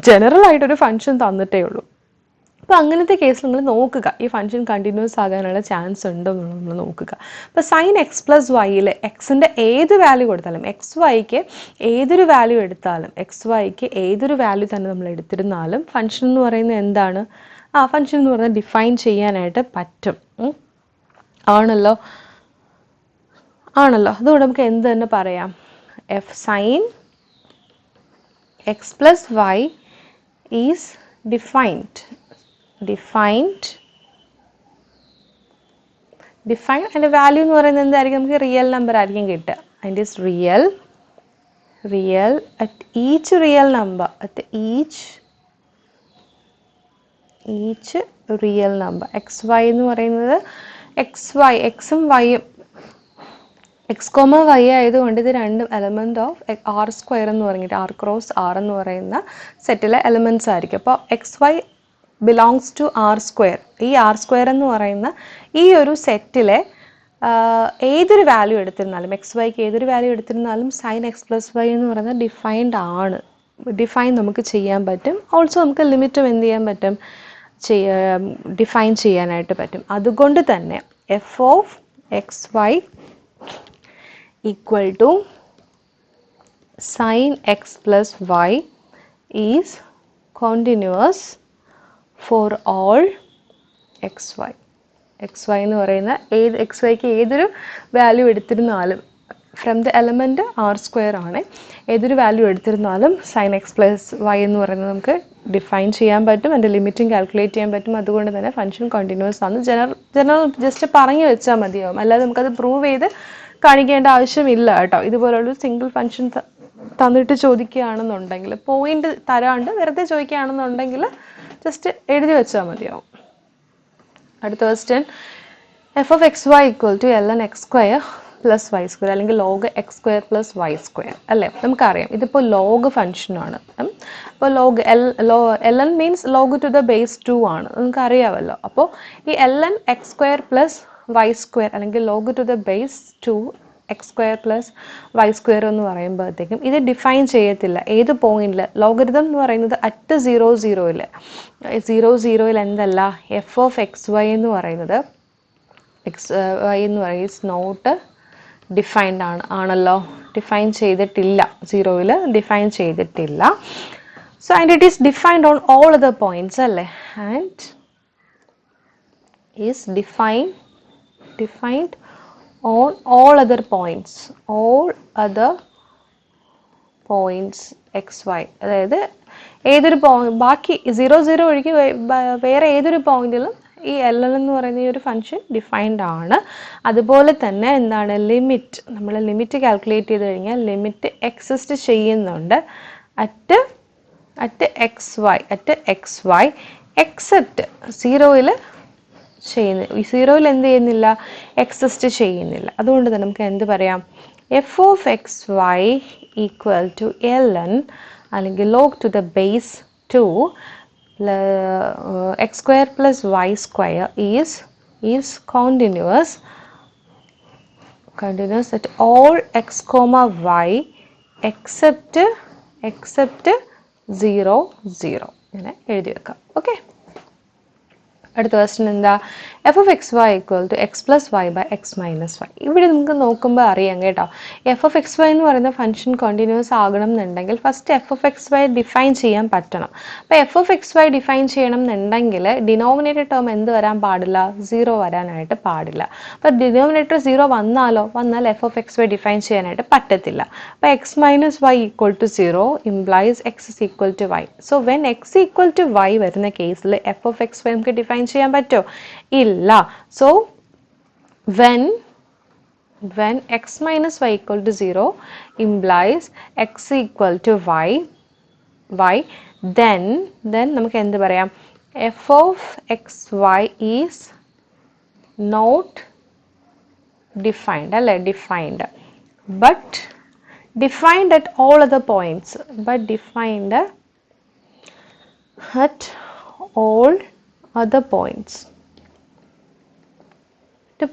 ജനറൽ ആയിട്ടൊരു ഫംഗ്ഷൻ തന്നിട്ടേ ഉള്ളൂ. അപ്പോൾ അങ്ങനത്തെ കേസിൽ നിങ്ങൾ നോക്കുക, ഈ ഫംഗ്ഷൻ കണ്ടിന്യൂസ് ആകാനുള്ള ചാൻസ് ഉണ്ടോ എന്നുള്ളത് നമ്മൾ നോക്കുക. അപ്പോൾ സൈൻ എക്സ് പ്ലസ് വൈയിൽ എക്സിൻ്റെ ഏത് വാല്യൂ കൊടുത്താലും, എക്സ് വൈക്ക് ഏതൊരു വാല്യൂ എടുത്താലും, എക്സ് വൈക്ക് ഏതൊരു വാല്യൂ തന്നെ നമ്മൾ എടുത്തിരുന്നാലും ഫംഗ്ഷൻ എന്ന് പറയുന്നത് എന്താണ്, ഫംഗ്ഷൻ എന്ന് പറയുന്നത് ഡിഫൈൻ ചെയ്യാനായിട്ട് പറ്റും. ആണല്ലോ. അതുകൊണ്ട് നമുക്ക് എന്ത് തന്നെ പറയാം, f sine x plus y is defined അതിൻ്റെ വാല്യൂ എന്ന് പറയുന്നത് എന്തായിരിക്കും? നമുക്ക് റിയൽ നമ്പർ ആയിരിക്കും കിട്ടുക. And is real at each real number, at each real number. X y എന്ന് പറയുന്നത് എക്സും വൈയും എക്സ് കോമ വൈ ആയതുകൊണ്ട് ഇത് രണ്ടും എലമെന്റ് ഓഫ് ആർ സ്ക്വയർ എന്ന് പറഞ്ഞിട്ട് ആർ ക്രോസ് ആർ എന്ന് പറയുന്ന സെറ്റിലെ എലമെന്റ്സ് ആയിരിക്കും. അപ്പോൾ x y belongs to R square. ഈ ആർ സ്ക്വയർ എന്ന് പറയുന്ന ഈ ഒരു സെറ്റിലെ ഏതൊരു വാല്യൂ എടുത്തിരുന്നാലും എക്സ് വൈക്ക് ഏതൊരു വാല്യൂ എടുത്തിരുന്നാലും സൈൻ എക്സ് പ്ലസ് വൈ എന്ന് പറയുന്നത് ഡിഫൈൻഡ് ആണ്. ഡിഫൈൻ നമുക്ക് ചെയ്യാൻ പറ്റും. ഓൾസോ നമുക്ക് ലിമിറ്റും എന്ത് ചെയ്യാൻ പറ്റും? ഡിഫൈൻ ചെയ്യാനായിട്ട് പറ്റും. അതുകൊണ്ട് തന്നെ f of x y equal to sin x plus y is continuous for all xy. xy എന്ന് പറയുന്ന എക്സ് വൈക്ക് ഏതൊരു വാല്യൂ എടുത്തിരുന്നാലും from the element R square ആണ്, ഏതൊരു വാല്യൂ എടുത്തിരുന്നാലും സൈൻ എക്സ് പ്ലസ് വൈ എന്ന് പറയുന്നത് നമുക്ക് ഡിഫൈൻ ചെയ്യാൻ പറ്റും. അതിൻ്റെ ലിമിറ്റും കാൽക്കുലേറ്റ് ചെയ്യാൻ പറ്റും. അതുകൊണ്ട് തന്നെ ഫംഗ്ഷൻ കണ്ടിന്യൂസ് ആണ്. ജനറൽ ജസ്റ്റ് പറഞ്ഞു വെച്ചാൽ മതിയാവും, അല്ലാതെ നമുക്കത് പ്രൂവ് ചെയ്ത് കാണിക്കേണ്ട ആവശ്യമില്ല കേട്ടോ. ഇതുപോലുള്ള സിംഗിൾ ഫംഗ്ഷൻ തന്നിട്ട് ചോദിക്കുകയാണെന്നുണ്ടെങ്കിൽ, പോയിന്റ് തരാണ്ട് വെറുതെ ചോദിക്കുകയാണെന്നുണ്ടെങ്കിൽ ജസ്റ്റ് എഴുതി വെച്ചാൽ മതിയാവും. അടുത്ത question, f of x y equal to l n x square plus y square അല്ലെങ്കിൽ log x square plus y square അല്ലേ? നമുക്കറിയാം ഇതിപ്പോൾ ലോഗ് ഫംഗ്ഷനാണ്. അപ്പോൾ l n means log to the base 2 ആണ്, നമുക്കറിയാമല്ലോ. അപ്പോൾ ഈ l n x square plus y square അല്ലെങ്കിൽ log to the base 2 x square plus y square എന്ന് പറയുമ്പോഴത്തേക്കും ഇത് ഡിഫൈൻ ചെയ്യത്തില്ല. ഏത് പോയിന്റിൽ? ലോഗരിതം എന്ന് പറയുന്നത് അറ്റ് 0,0 എന്തല്ല, എഫ് ഓഫ് എക്സ് വൈ എന്ന് പറയുന്നത് എക്സ് വൈ എന്ന് പറയുന്നത് ഇസ് നോട്ട് ഡിഫൈൻഡ് ആണല്ലോ. ഡിഫൈൻ ചെയ്തിട്ടില്ല, 0ൽ ഡിഫൈൻ ചെയ്തിട്ടില്ല. So and it is defined on all other points അല്ലേ? And is defined on all other points xy. അതായത് ഏതൊരു ബാക്കി 0,0 ഒഴികെ വേറെ ഏതൊരു പോയിന്റിലും ഈ എൽ എൽ എന്ന് പറയുന്ന ഈ ഒരു ഫംഗ്ഷൻ ഡിഫൈൻഡ് ആണ്. അതുപോലെ തന്നെ എന്താണ് ലിമിറ്റ്? നമ്മൾ ലിമിറ്റ് കാൽക്കുലേറ്റ് ചെയ്ത് കഴിഞ്ഞാൽ ലിമിറ്റ് എക്സിസ്റ്റ് ചെയ്യുന്നുണ്ട് അറ്റ് എക്സ് വൈ എക്സെപ്റ്റ് 0ൽ ചെയ്യുന്നില്ല. 0ൽ എന്ത് ചെയ്യുന്നില്ല? എക്സിസ്റ്റ് ചെയ്യുന്നില്ല. അതുകൊണ്ട് തന്നെ നമുക്ക് എന്ത് പറയാം? F of x y equal to l n അല്ലെങ്കിൽ log to the base 2 x square plus y square is continuous at all x comma y except 0, 0 ഇങ്ങനെ എഴുതി വെക്കാം. ഓക്കെ, അടുത്ത ക്വസ്റ്റ്യൻ എന്താ? F of x y equal to x plus y by x minus y. ഇവിടെ നമുക്ക് നോക്കുമ്പോൾ അറിയാം കേട്ടോ, എഫ് ഓഫ് എക്സ് വൈ എന്ന് പറയുന്ന ഫംഗ്ഷൻ കണ്ടിന്യൂസ് ആകണം എന്നുണ്ടെങ്കിൽ first f of x y define ചെയ്യാൻ പറ്റണം. അപ്പോൾ f of x y define ചെയ്യണം എന്നുണ്ടെങ്കിൽ ഡിനോമിനേറ്റർ ടേം എന്ത് വരാൻ പാടില്ല? 0 വരാനായിട്ട് പാടില്ല. അപ്പോൾ ഡിനോമിനേറ്റർ 0 വന്നാൽ f of x y define ചെയ്യാനായിട്ട് പറ്റത്തില്ല. അപ്പോൾ x minus y equal to 0 implies x is equal to y. So when x equal to y വരുന്ന കേസിൽ എഫ് ഓഫ് എക്സ് വൈ നമുക്ക് ഡിഫൈൻ ചെയ്യാൻ പറ്റുമോ? ഇല്ല. So when x minus y equal to 0 implies x equal to y then നമുക്ക് എന്ത് പറയാം? f of xy is not defined അല്ലേ? defined but defined at all other points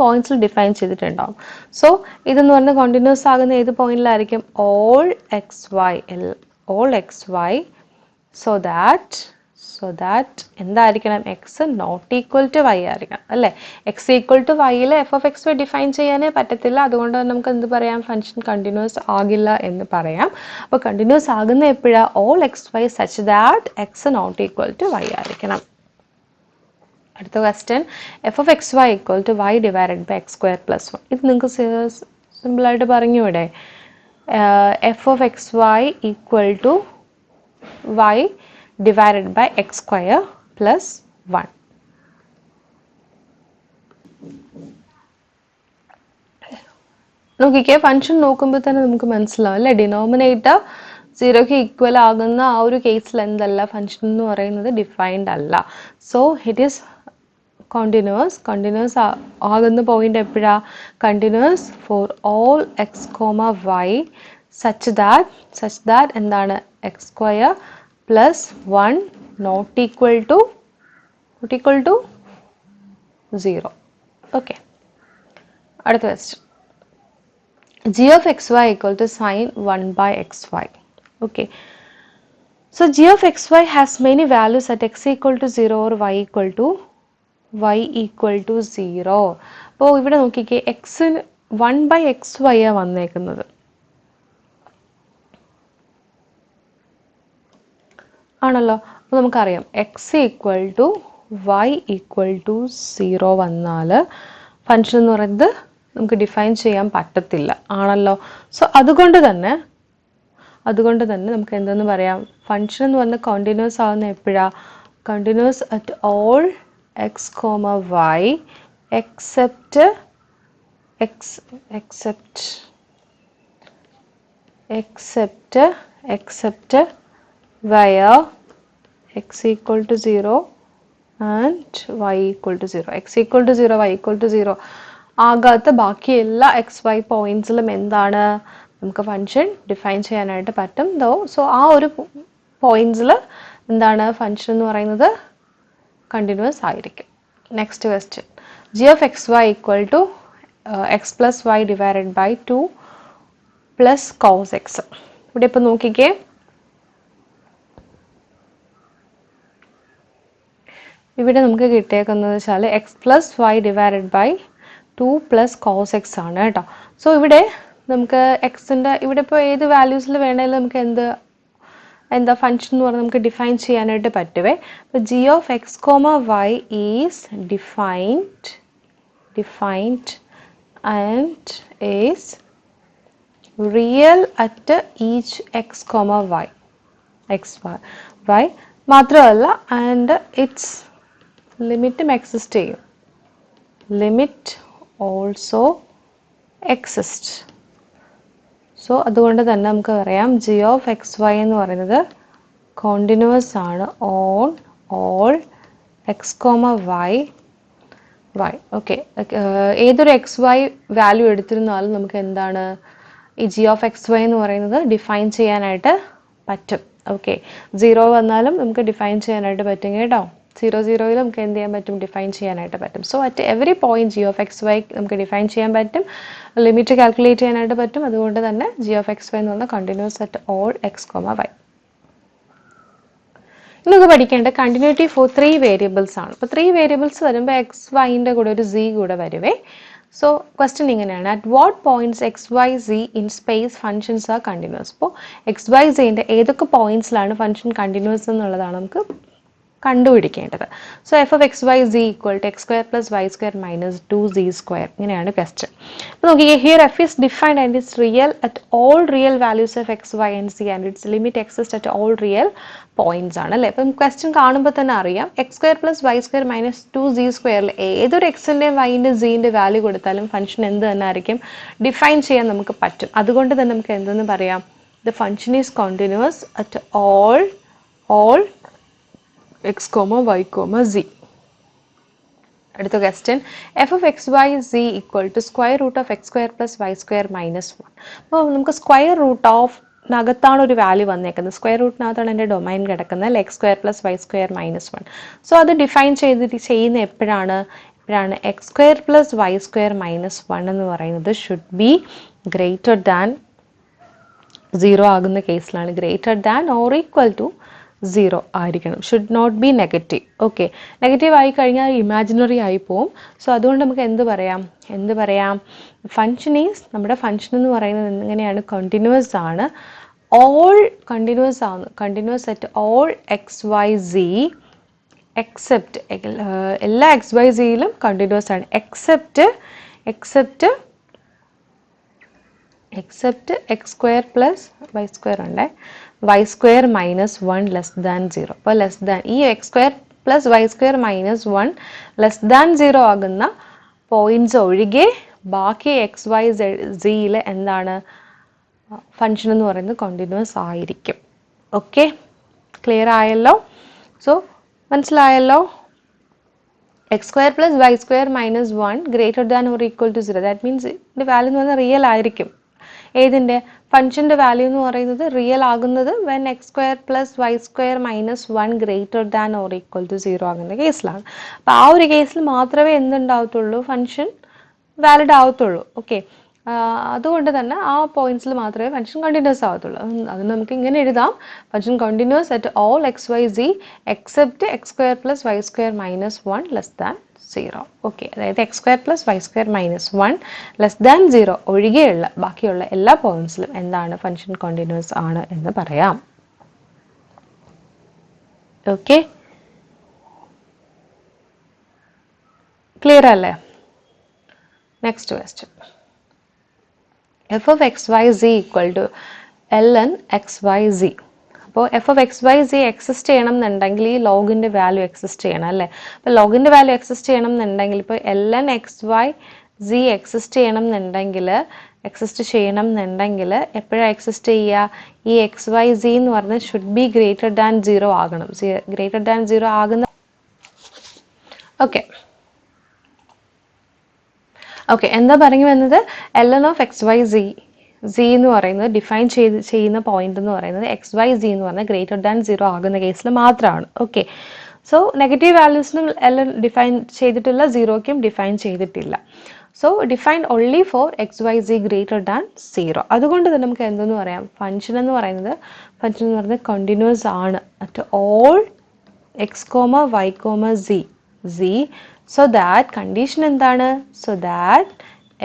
പോയിന്റ്സിൽ define ചെയ്തിട്ടുണ്ടാവും. സോ ഇതെന്ന് പറഞ്ഞാൽ കണ്ടിന്യൂസ് ആകുന്ന ഏത് പോയിന്റിലായിരിക്കും? All x y so that എന്തായിരിക്കണം? X not equal to y ആയിരിക്കണം അല്ലേ? എക്സ് ഈക്വൽ ടു വൈയിൽ f of x y define ചെയ്യാനേ പറ്റത്തില്ല. അതുകൊണ്ട് നമുക്ക് എന്ത് പറയാം? ഫംഗ്ഷൻ കണ്ടിന്യൂസ് ആകില്ല എന്ന് പറയാം. അപ്പോൾ കണ്ടിന്യൂസ് ആകുന്ന എപ്പോഴാണ്? All x y such that x not equal to y ആയിരിക്കണം. അടുത്ത question, f of x y equal to y divided by x square plus 1. ഇത് നിങ്ങൾക്ക് സിമ്പിളായിട്ട് പറഞ്ഞു ഇവിടെ. F of x y equal to y divided by x square plus 1. നോക്കിക്കേ function നോക്കുമ്പോൾ തന്നെ നമുക്ക് മനസ്സിലാവും അല്ലേ, ഡിനോമിനേറ്റർ സീറോയ്ക്ക് ഈക്വൽ ആകുന്ന ആ ഒരു കേസിൽ എന്തല്ല, ഫംഗ്ഷൻ എന്ന് പറയുന്നത് ഡിഫൈൻഡ് അല്ല. സോ ഇറ്റ് ഈസ് കണ്ടിന്യൂസ് ആകുന്ന പോയിന്റ് എപ്പോഴാ, continuous for all x comma y such that എന്താണ് x square plus 1 not equal to 0. Okay, അടുത്ത question. g of xy equal to sin 1 by xy. Okay, so g of xy has many values at x equal to 0 or y equal to 0. അപ്പോൾ ഇവിടെ നോക്കിക്കേ, എക്സിന് 1 by xy ആ വന്നേക്കുന്നത് ആണല്ലോ. അപ്പോൾ നമുക്കറിയാം x equal to y equal to 0 വന്നാൽ ഫംഗ്ഷൻ എന്ന് പറയുന്നത് നമുക്ക് ഡിഫൈൻ ചെയ്യാൻ പറ്റത്തില്ല ആണല്ലോ. സോ അതുകൊണ്ട് തന്നെ നമുക്ക് എന്തെന്ന് പറയാം, ഫംഗ്ഷൻ എന്ന് പറഞ്ഞാൽ കണ്ടിന്യൂസ് ആവുന്ന എപ്പോഴാ, continuous at all x comma y except where x equal to 0 and y equal to 0. x equal to 0, y equal to 0 ആകാത്ത ബാക്കി എല്ലാ എക്സ് വൈ പോയിന്റ്സിലും എന്താണ് നമുക്ക് ഫംഗ്ഷൻ ഡിഫൈൻ ചെയ്യാനായിട്ട് പറ്റും ദോ. സോ ആ ഒരു പോയിന്റ്സിൽ എന്താണ് ഫംഗ്ഷൻ എന്ന് പറയുന്നത് കണ്ടിന്യൂസ് ആയിരിക്കും. Next question, g of x y equal to x plus y divided by 2 plus cos x. ഇവിടെ ഇപ്പം നോക്കിക്കേ, ഇവിടെ നമുക്ക് കിട്ടിയേക്കുന്നത് വെച്ചാൽ x plus y divided by 2 plus cos x ആണ് കേട്ടോ. സോ ഇവിടെ നമുക്ക് എക്സിൻ്റെ ഇവിടെ ഇപ്പോൾ ഏത് വാല്യൂസിൽ വേണമെങ്കിലും നമുക്ക് എന്താ ഫംഗ്ഷൻ എന്ന് പറഞ്ഞാൽ നമുക്ക് ഡിഫൈൻ ചെയ്യാനായിട്ട് പറ്റുവേ. അപ്പോൾ g of x comma y is defined and is real at each x comma y മാത്രമല്ല ആൻഡ് ഇറ്റ്സ് ലിമിറ്റും എക്സിസ്റ്റ് ചെയ്യും, ലിമിറ്റ് ഓൾസോ എക്സിസ്റ്റ്. സോ അതുകൊണ്ട് തന്നെ നമുക്ക് പറയാം ജി ഓഫ് എക്സ് വൈ എന്ന് പറയുന്നത് കോണ്ടിന്യൂസ് ആണ് on all x comma y. Okay, ഏതൊരു എക്സ് വൈ വാല്യൂ എടുത്തിരുന്നാലും നമുക്ക് എന്താണ് ഈ ജി ഓഫ് എക്സ് വൈ എന്ന് പറയുന്നത് ഡിഫൈൻ ചെയ്യാനായിട്ട് പറ്റും. ഓക്കെ, 0 വന്നാലും നമുക്ക് ഡിഫൈൻ ചെയ്യാനായിട്ട് പറ്റും കേട്ടോ. 0 നമുക്ക് എന്ത് ചെയ്യാൻ പറ്റും, ഡിഫൈൻ ചെയ്യാനായിട്ട് പറ്റും. So at every point g of x y നമുക്ക് ഡിഫൈൻ ചെയ്യാൻ പറ്റും, ലിമിറ്റ് കാൽക്കുലേറ്റ് ചെയ്യാനായിട്ട് പറ്റും. അതുകൊണ്ട് തന്നെ ജി ഓഫ് എക്സ് വൈ എന്ന് പറഞ്ഞാൽ continuous at all x comma y. ഇന്നൊക്കെ പഠിക്കേണ്ട കണ്ടിന്യൂറ്റി ഫോർ 3 വേരിയബിൾസ് ആണ്. അപ്പോൾ 3 വേരിയബിൾസ് വരുമ്പോൾ എക്സ് വൈൻ്റെ കൂടെ ഒരു z കൂടെ വരുവേ. സോ ക്വസ്റ്റ്യൻ ഇങ്ങനെയാണ്, at what points x y z in space functions are continuous. അപ്പോൾ എക്സ് വൈ സിൻ്റെ ഏതൊക്കെ പോയിന്റ്സിലാണ് ഫംഗ്ഷൻ കണ്ടിന്യൂസ് എന്നുള്ളതാണ് നമുക്ക് കണ്ടുപിടിക്കേണ്ടത്. So f of x y C equal to x square plus y square minus 2z². ഇങ്ങനെയാണ് question. അപ്പോൾ നോക്കിയേ, here f is defined and its real at all real values of x y and z and its limit exist at all real points ആണ് അല്ലേ. അപ്പം question കാണുമ്പോൾ തന്നെ അറിയാം, x square plus y square minus 2z² ഏതൊരു എക്സിൻ്റെയും വൈൻ്റെ സിൻ്റെ value കൊടുത്താലും function എന്ത് തന്നെ ആയിരിക്കും, ഡിഫൈൻ ചെയ്യാൻ നമുക്ക് പറ്റും. അതുകൊണ്ട് തന്നെ നമുക്ക് എന്തെന്ന് പറയാം, the function is continuous at all x comma y comma c. അടുത്ത question, f of x y C equal to square root of x square plus y square minus 1. അപ്പോൾ നമുക്ക് സ്ക്വയർ റൂട്ട് ഓഫ് നകത്താണ് ഒരു value വന്നേക്കുന്നത്, square റൂട്ടിനകത്താണ് എൻ്റെ domain കിടക്കുന്നത് അല്ലെ, x square plus y square minus 1. So അത് define ചെയ്യുന്ന എപ്പോഴാണ് x square plus y square minus 1 എന്ന് പറയുന്നത് ഷുഡ് ബി ഗ്രേറ്റർ ദാൻ 0 ആകുന്ന കേസിലാണ്, greater than or equal to 0 ആയിരിക്കണം, should not be negative. Okay, negative ആയി കഴിഞ്ഞാൽ ഇമാജിനറി ആയി പോവും. സോ അതുകൊണ്ട് നമുക്ക് എന്ത് പറയാം, ഫംഗ്ഷൻ ഈസ്, നമ്മുടെ ഫംഗ്ഷൻ എന്ന് പറയുന്നത് എങ്ങനെയാണ്, കണ്ടിന്യൂസ് ആണ്, ഓൾ കണ്ടിന്യൂസ് ആണ്, continuous at all x y c except എല്ലാ എക്സ് വൈ സിയിലും കണ്ടിന്യൂസ് ആണ് except x square plus y square ഉണ്ട്, y square minus 1 less than 0. അപ്പോൾ ലെസ് ദാൻ ഈ x square plus y square minus 1 less than 0 ആകുന്ന points ഒഴികെ ബാക്കി X Y സിയിൽ എന്താണ് ഫംഗ്ഷൻ എന്ന് പറയുന്നത് കണ്ടിന്യൂസ് ആയിരിക്കും. ഓക്കെ, ക്ലിയർ ആയല്ലോ? സോ മനസ്സിലായല്ലോ? X square plus y square minus 1 greater than or equal to 0. That means ഇതിൻ്റെ വാല്യൂ എന്ന് പറഞ്ഞാൽ റിയൽ ആയിരിക്കും. ഏതിൻ്റെ ഫംഗ്ഷൻ്റെ വാല്യൂ എന്ന് പറയുന്നത് റിയൽ ആകുന്നത് when x square plus y square minus 1 greater than or equal to 0 ആകുന്ന കേസിലാണ്. അപ്പോൾ ആ ഒരു കേസിൽ മാത്രമേ എന്തുണ്ടാവത്തുള്ളൂ, ഫംഗ്ഷൻ വാലിഡ് ആവത്തുള്ളൂ. ഓക്കെ, അതുകൊണ്ട് തന്നെ ആ പോയിന്റ്സിൽ മാത്രമേ ഫംഗ്ഷൻ കണ്ടിന്യൂസ് ആവത്തുള്ളൂ. അത് നമുക്ക് ഇങ്ങനെ എഴുതാം: function continuous at all x y c except x square plus y square minus 1 less than 0. Okay, അതായത് x square plus y square minus 1 less than 0 ഒഴികെയുള്ള ബാക്കിയുള്ള എല്ലാ പോയിന്റ്സിലും എന്താണ് ഫംഗ്ഷൻ കണ്ടിന്യൂസ് ആണ് എന്ന് പറയാം. ഓക്കെ, ക്ലിയർ അല്ലേ? Next question. F of x y C equal to l n x y c. അപ്പോൾ f of x y C exist ചെയ്യണം എന്നുണ്ടെങ്കിൽ ഈ ലോഗിൻ്റെ വാല്യൂ എക്സിസ്റ്റ് ചെയ്യണം അല്ലേ? അപ്പോൾ ലോഗിൻ്റെ വാല്യൂ എക്സിസ്റ്റ് ചെയ്യണം എന്നുണ്ടെങ്കിൽ ഇപ്പോൾ l n x y C exist ചെയ്യണം എന്നുണ്ടെങ്കിൽ എപ്പോഴാണ് എക്സിസ്റ്റ് ചെയ്യുക? ഈ എക്സ് വൈ സി എന്ന് പറഞ്ഞാൽ ഷുഡ് ബി ഗ്രേറ്റർ ദാൻ 0 ആകണം. ഗ്രേറ്റർ ദാൻ 0 ആകുന്ന ഓക്കെ, എന്താ പറഞ്ഞു വന്നത്? L n of x y z എന്ന് പറയുന്നത് ഡിഫൈൻ ചെയ്യുന്ന പോയിന്റ് എന്ന് പറയുന്നത് എക്സ് വൈ സി എന്ന് പറഞ്ഞാൽ ഗ്രേറ്റർ ദാൻ 0 ആകുന്ന കേസിൽ മാത്രമാണ്. ഓക്കെ, സോ നെഗറ്റീവ് വാല്യൂസിനും എൽ എൻ ഡിഫൈൻ ചെയ്തിട്ടില്ല, 0ക്കും ഡിഫൈൻ ചെയ്തിട്ടില്ല. So defined only for x y c greater than 0. അതുകൊണ്ട് തന്നെ നമുക്ക് എന്തെന്ന് പറയാം? ഫംഗ്ഷൻ എന്ന് പറയുന്നത് കണ്ടിന്യൂസ് ആണ് at all x comma y comma c. So that condition എന്താണ്? So that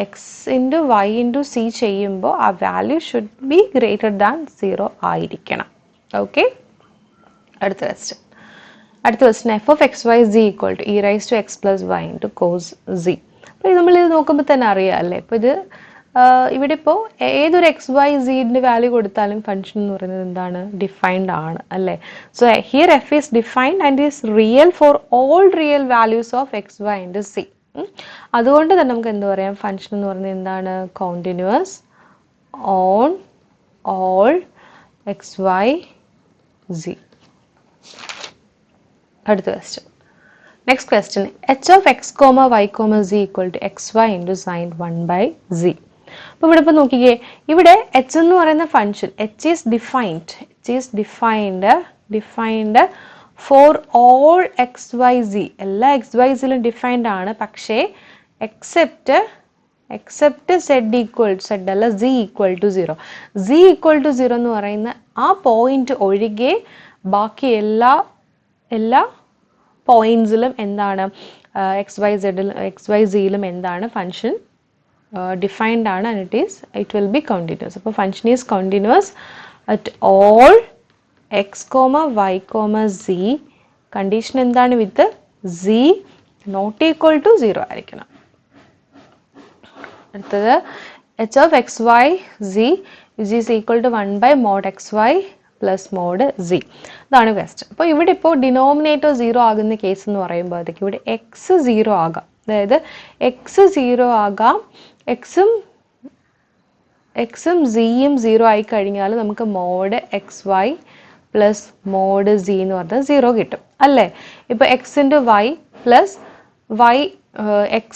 x into y into c ചെയ്യുമ്പോൾ ആ value should be greater than 0 ആയിരിക്കണം. ഓക്കെ, അടുത്ത question f of x y C equal to e raise to x plus y into cos c. അപ്പോൾ നമ്മളിത് നോക്കുമ്പോൾ തന്നെ അറിയാം അല്ലേ? ഇപ്പോൾ ഇത് ഇവിടെ ഇപ്പോൾ ഏതൊരു എക്സ് വൈ സിൻ്റെ വാല്യൂ കൊടുത്താലും ഫംഗ്ഷൻ എന്ന് പറയുന്നത് എന്താണ്? ഡിഫൈൻഡ് ആണ് അല്ലേ? So here f is defined and is real for all real values of x y and c. അതുകൊണ്ട് തന്നെ നമുക്ക് എന്ത് പറയാം? ഫംഗ്ഷൻ എന്ന് പറയുന്നത് എന്താണ്? Continuous on all x y c. അടുത്ത question. Next question h of x comma y comma c equal to x y into sine 1 by c. അപ്പോൾ ഇവിടെ ഇപ്പോൾ നോക്കിക്കേ, ഇവിടെ എച്ച് എന്ന് പറയുന്ന function h is defined for all x y z. എല്ലാ x y സിയിലും ഡിഫൈൻഡ് ആണ്. പക്ഷേ എക്സെപ്റ്റ് സെഡ് അല്ല z equal to 0. Z equal to 0 എന്ന് പറയുന്ന ആ പോയിന്റ് ഒഴികെ ബാക്കി എല്ലാ പോയിന്റ്സിലും എന്താണ്? എക്സ് വൈ സിയിലും എന്താണ്? ഫംഗ്ഷൻ ഡിഫൈൻഡ് ആണ് and it will be continuous. അപ്പോൾ function is continuous at all x comma y comma c. Condition എന്താണ്? With c not equal to 0 ആയിരിക്കണം. അടുത്തത് h of x y c is equal to 1 by mod x y plus mod c. ഇതാണ് question. അപ്പോൾ ഇവിടെ ഇപ്പോൾ denominator 0 ആകുന്ന case എന്ന് പറയുമ്പോഴത്തേക്ക് ഇവിടെ എക്സ് 0 ആകാം. അതായത് എക്സ് 0 ആകാം, എക്സും സിയും 0 ആയി കഴിഞ്ഞാൽ നമുക്ക് mod x y plus mod z എന്ന് പറഞ്ഞാൽ 0 കിട്ടും അല്ലേ? ഇപ്പോൾ x into y plus y X